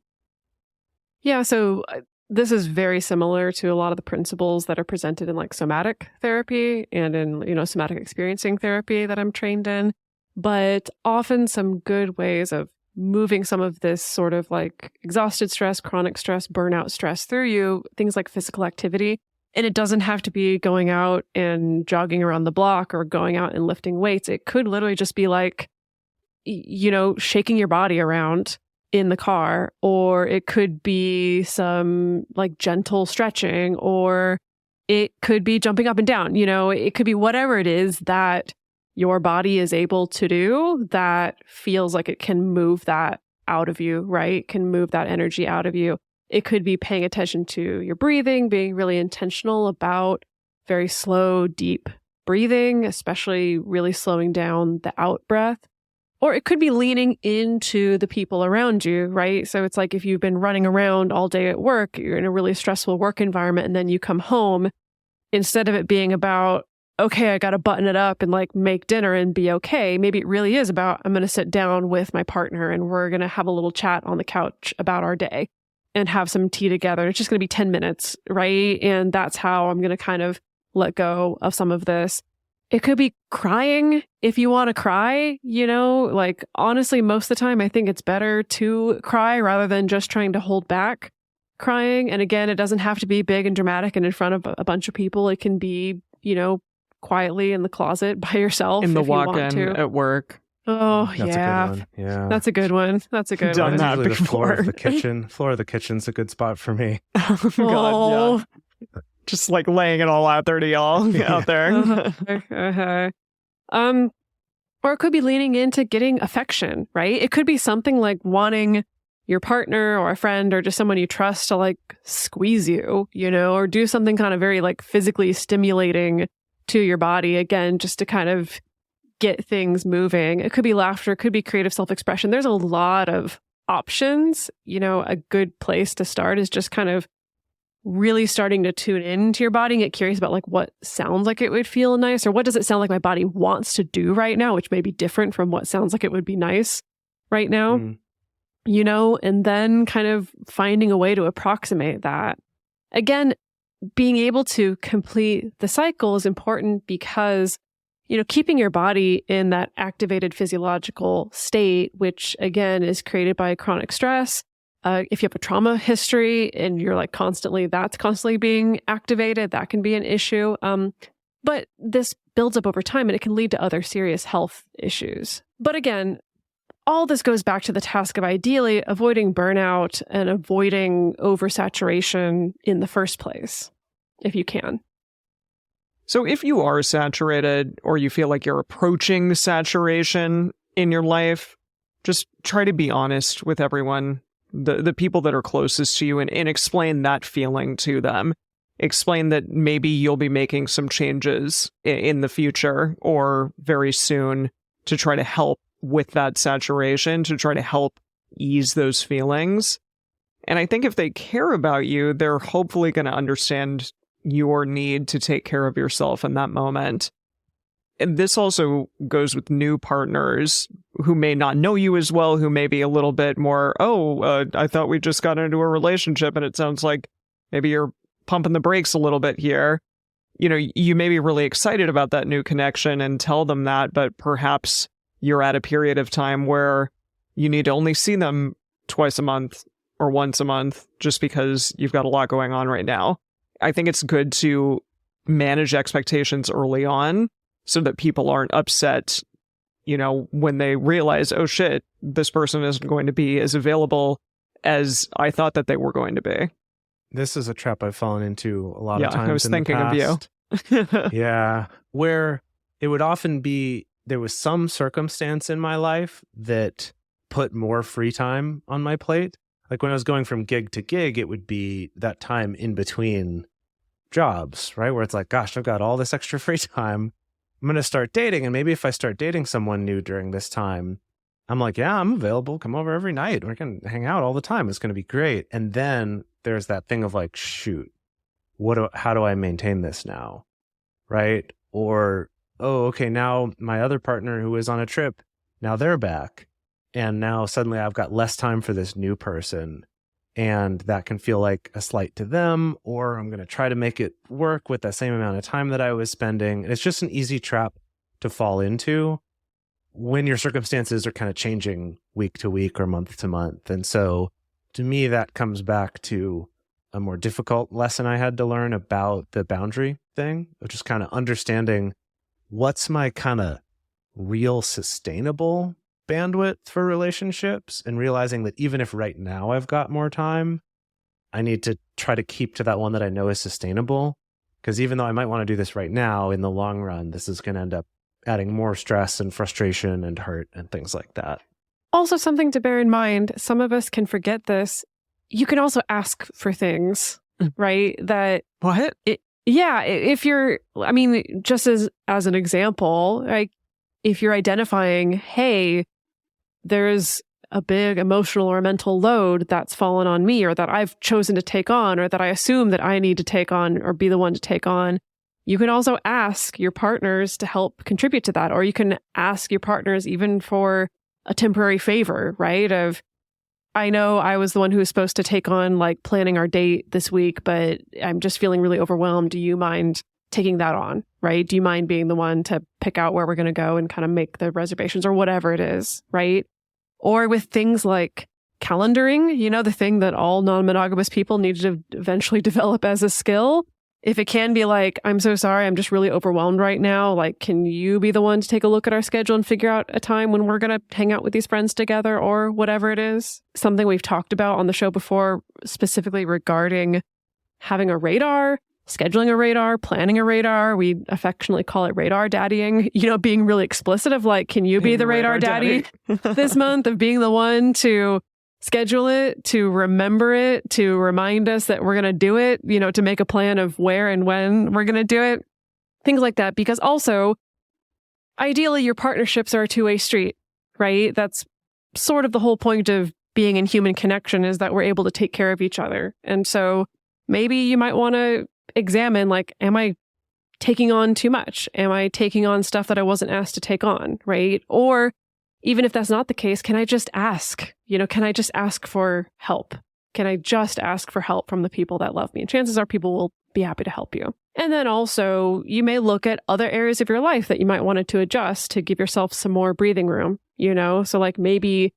Yeah, so this is very similar to a lot of the principles that are presented in somatic therapy and in, somatic experiencing therapy that I'm trained in, but often some good ways of moving some of this sort of exhausted stress, chronic stress, burnout stress through you, things like physical activity. And it doesn't have to be going out and jogging around the block or going out and lifting weights. It could literally just be shaking your body around in the car, or it could be some gentle stretching, or it could be jumping up and down. It could be whatever it is that your body is able to do that feels like it can move that out of you, right? Can move that energy out of you. It could be paying attention to your breathing, being really intentional about very slow, deep breathing, especially really slowing down the out breath. Or it could be leaning into the people around you, right? So it's like if you've been running around all day at work, you're in a really stressful work environment, and then you come home, instead of it being about, okay, I got to button it up and like make dinner and be okay, maybe it really is about, I'm going to sit down with my partner and we're going to have a little chat on the couch about our day and have some tea together. It's just going to be 10 minutes, right? And that's how I'm going to kind of let go of some of this. It could be crying if you want to cry, like honestly, most of the time, I think it's better to cry rather than just trying to hold back crying. And again, it doesn't have to be big and dramatic and in front of a bunch of people. It can be, quietly in the closet by yourself. In the if you want walk-in to. at work. Oh, That's a good one. Yeah. That's a good one. That's a good Done one. that Usually the floor before. of the kitchen. Floor of the kitchen's a good spot for me. Oh, God, yeah. Just like laying it all out there to y'all out there. Or it could be leaning into getting affection, right? It could be something like wanting your partner or a friend or just someone you trust to like squeeze you, or do something kind of very like physically stimulating to your body, again, just to kind of get things moving. It could be laughter, it could be creative self-expression. There's a lot of options. A good place to start is just kind of really starting to tune into your body and get curious about like what sounds like it would feel nice, or what does it sound like my body wants to do right now, which may be different from what sounds like it would be nice right now. And then kind of finding a way to approximate that. Again, being able to complete the cycle is important because, keeping your body in that activated physiological state, which again is created by chronic stress. If you have a trauma history and you're like that's constantly being activated, that can be an issue. But this builds up over time and it can lead to other serious health issues. But again, all this goes back to the task of ideally avoiding burnout and avoiding oversaturation in the first place, if you can. So if you are saturated or you feel like you're approaching saturation in your life, just try to be honest with everyone, the people that are closest to you, and explain that feeling to them. Explain that maybe you'll be making some changes in the future or very soon to try to help with that saturation, to try to help ease those feelings. And I think if they care about you, they're hopefully going to understand your need to take care of yourself in that moment. And this also goes with new partners who may not know you as well, who may be a little bit more, I thought we just got into a relationship and it sounds like maybe you're pumping the brakes a little bit here. You may be really excited about that new connection and tell them that, but perhaps you're at a period of time where you need to only see them twice a month or once a month just because you've got a lot going on right now. I think it's good to manage expectations early on so that people aren't upset, when they realize, oh shit, this person isn't going to be as available as I thought that they were going to be. This is a trap I've fallen into a lot of times. I was in the thinking of you. Yeah. Where it would often be, there was some circumstance in my life that put more free time on my plate. Like when I was going from gig to gig, it would be that time in between jobs, right? Where it's like, gosh, I've got all this extra free time. I'm going to start dating. And maybe if I start dating someone new during this time, I'm like, yeah, I'm available. Come over every night. We're going to hang out all the time. It's going to be great. And then there's that thing of like, shoot, how do I maintain this now? Right? Or, oh, okay, now my other partner who was on a trip, now they're back. And now suddenly I've got less time for this new person. And that can feel like a slight to them, or I'm going to try to make it work with that same amount of time that I was spending. And it's just an easy trap to fall into when your circumstances are kind of changing week to week or month to month. And so to me, that comes back to a more difficult lesson I had to learn about the boundary thing, of just kind of understanding what's my kind of real sustainable bandwidth for relationships, and realizing that even if right now I've got more time, I need to try to keep to that one that I know is sustainable. Because even though I might want to do this right now, in the long run, this is going to end up adding more stress and frustration and hurt and things like that. Also, something to bear in mind, some of us can forget this. You can also ask for things, right? That What? Yeah, if you're, I mean, just as an example, like if you're identifying, hey, there's a big emotional or mental load that's fallen on me or that I've chosen to take on or that I assume that I need to take on or be the one to take on, you can also ask your partners to help contribute to that. Or you can ask your partners even for a temporary favor, right? Of, I know I was the one who was supposed to take on like planning our date this week, but I'm just feeling really overwhelmed. Do you mind taking that on, right? Do you mind being the one to pick out where we're going to go and kind of make the reservations or whatever it is, right? Or with things like calendaring, the thing that all non-monogamous people need to eventually develop as a skill. If it can be like, I'm so sorry, I'm just really overwhelmed right now. Like, can you be the one to take a look at our schedule and figure out a time when we're going to hang out with these friends together or whatever it is? Something we've talked about on the show before, specifically regarding having a radar, scheduling a radar, planning a radar. We affectionately call it radar daddying, being really explicit of like, can you be the radar daddy this month, of being the one to schedule it, to remember it, to remind us that we're going to do it, to make a plan of where and when we're going to do it, things like that. Because also, ideally, your partnerships are a two-way street, right? That's sort of the whole point of being in human connection, is that we're able to take care of each other. And so maybe you might want to examine, like, am I taking on too much? Am I taking on stuff that I wasn't asked to take on, right? Or even if that's not the case, can I just ask? Can I just ask for help? Can I just ask for help from the people that love me? And chances are people will be happy to help you. And then also, you may look at other areas of your life that you might want to adjust to give yourself some more breathing room, So like maybe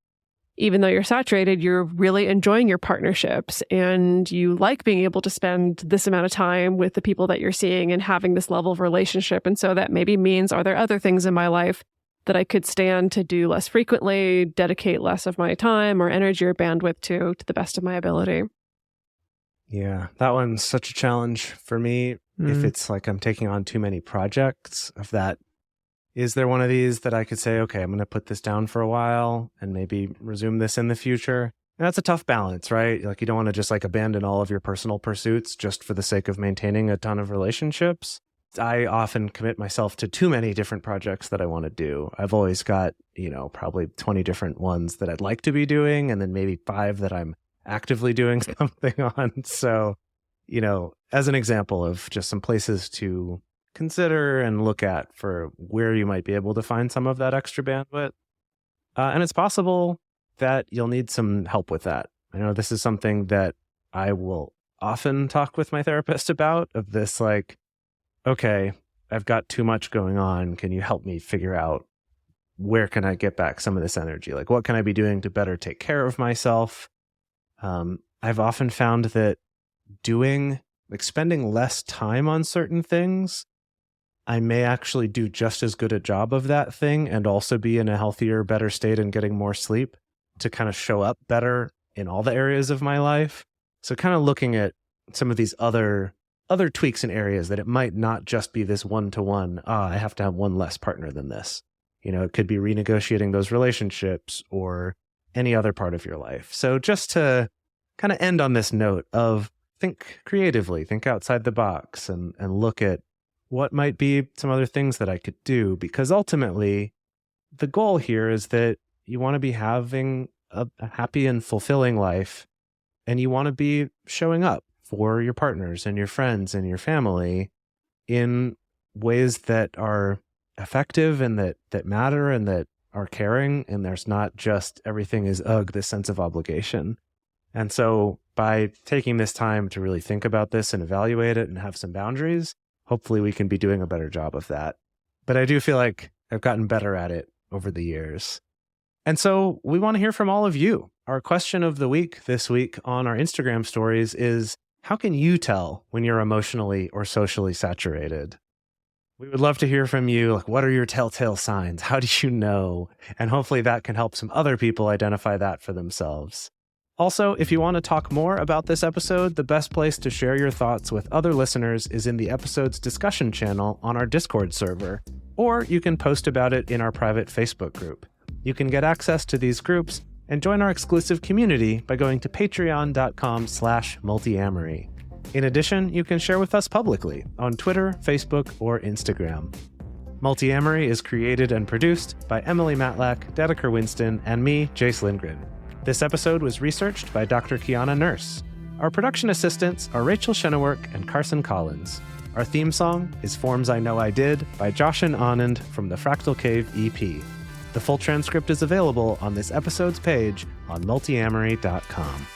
even though you're saturated, you're really enjoying your partnerships and you like being able to spend this amount of time with the people that you're seeing and having this level of relationship. And so that maybe means, are there other things in my life that I could stand to do less frequently, dedicate less of my time or energy or bandwidth to the best of my ability? Yeah, that one's such a challenge for me. If it's like I'm taking on too many projects of that, is there one of these that I could say, okay, I'm going to put this down for a while and maybe resume this in the future? And that's a tough balance, right? Like you don't want to just like abandon all of your personal pursuits just for the sake of maintaining a ton of relationships. I often commit myself to too many different projects that I want to do. I've always got, probably 20 different ones that I'd like to be doing, and then maybe 5 that I'm actively doing something on. So, as an example of just some places to consider and look at for where you might be able to find some of that extra bandwidth. And it's possible that you'll need some help with that. I know this is something that I will often talk with my therapist about, of this like, okay, I've got too much going on. Can you help me figure out where can I get back some of this energy? Like, what can I be doing to better take care of myself? I've often found that spending less time on certain things, I may actually do just as good a job of that thing and also be in a healthier, better state and getting more sleep to kind of show up better in all the areas of my life. So kind of looking at some of these other tweaks in areas that it might not just be this one-to-one, I have to have one less partner than this. It could be renegotiating those relationships or any other part of your life. So just to kind of end on this note of think creatively, think outside the box and look at what might be some other things that I could do, because ultimately the goal here is that you want to be having a happy and fulfilling life, and you want to be showing up for your partners and your friends and your family in ways that are effective and that matter and that are caring. And there's not just everything is this sense of obligation. And so by taking this time to really think about this and evaluate it and have some boundaries, hopefully we can be doing a better job of that. But I do feel like I've gotten better at it over the years. And so we want to hear from all of you. Our question of the week this week on our Instagram stories is, how can you tell when you're emotionally or socially saturated? We would love to hear from you. Like, what are your telltale signs? How do you know? And hopefully that can help some other people identify that for themselves. Also, if you want to talk more about this episode, the best place to share your thoughts with other listeners is in the episode's discussion channel on our Discord server, or you can post about it in our private Facebook group. You can get access to these groups and join our exclusive community by going to patreon.com/multiamory. In addition, you can share with us publicly on Twitter, Facebook, or Instagram. Multiamory is created and produced by Emily Matlack, Dedeker Winston, and me, Jase Lindgren. This episode was researched by Dr. Kiana Nurse. Our production assistants are Rachel Shennework and Carson Collins. Our theme song is Forms I Know I Did by Josh and Anand from the Fractal Cave EP. The full transcript is available on this episode's page on multiamory.com.